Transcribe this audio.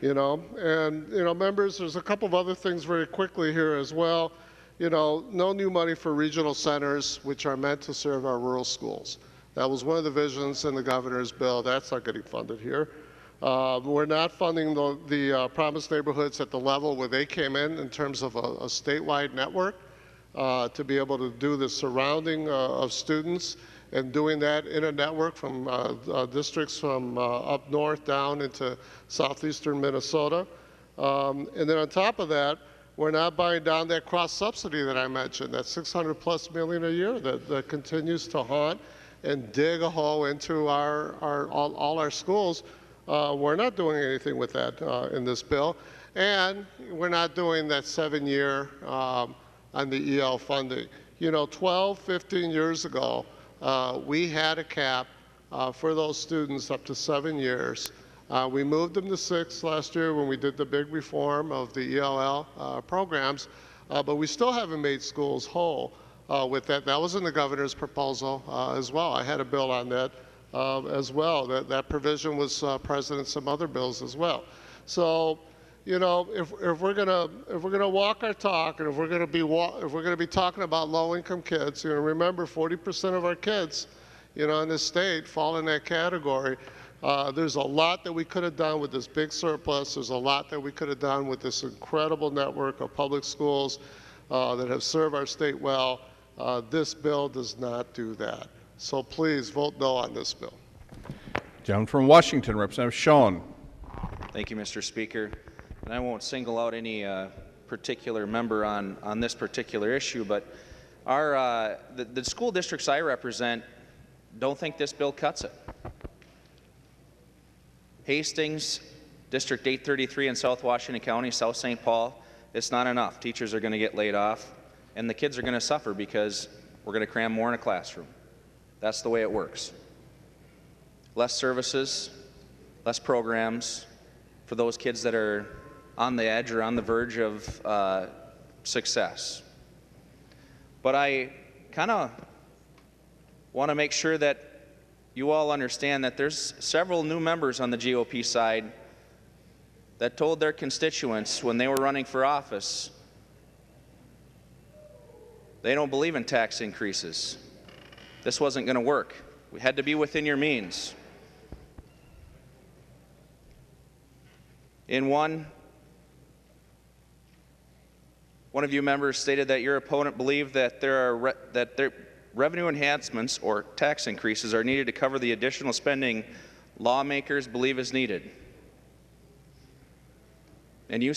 Members, there's a couple of other things very quickly here as well. No new money for regional centers, which are meant to serve our rural schools. That was one of the visions in the governor's bill. That's not getting funded here. We're not funding the promised neighborhoods at the level where they came in terms of a statewide network to be able to do the surrounding of students and doing that in a network from districts from up north down into southeastern Minnesota. And then on top of that, we're not buying down that cross subsidy that I mentioned, that $600+ million a year that continues to haunt and dig a hole into all our schools. We're not doing anything with that in this bill. And we're not doing that 7-year on the EL funding. 12, 15 years ago, we had a cap for those students up to 7 years. We moved them to 6 last year when we did the big reform of the ELL programs, but we still haven't made schools whole with that. That was in the governor's proposal as well. I had a bill on that as well. That provision was present in some other bills as well. So, if we're gonna walk our talk, and if we're gonna be talking about low-income kids, remember 40% of our kids, in this state fall in that category. There's a lot that we could have done with this big surplus. There's a lot that we could have done with this incredible network of public schools that have served our state well. This bill does not do that. So please vote no on this bill. Gentleman from Washington, Representative Schoen. Thank you, Mr. Speaker. And I won't single out any particular member on this particular issue, but the school districts I represent don't think this bill cuts it. Hastings, District 833 in South Washington County, South St. Paul, it's not enough. Teachers are going to get laid off, and the kids are going to suffer because we're going to cram more in a classroom. That's the way it works. Less services, less programs for those kids that are on the edge or on the verge of success. But I kind of want to make sure that you all understand that there's several new members on the GOP side that told their constituents when they were running for office they don't believe in tax increases. This wasn't going to work. We had to be within your means. In one of you members stated that your opponent believed that revenue enhancements or tax increases are needed to cover the additional spending lawmakers believe is needed. And you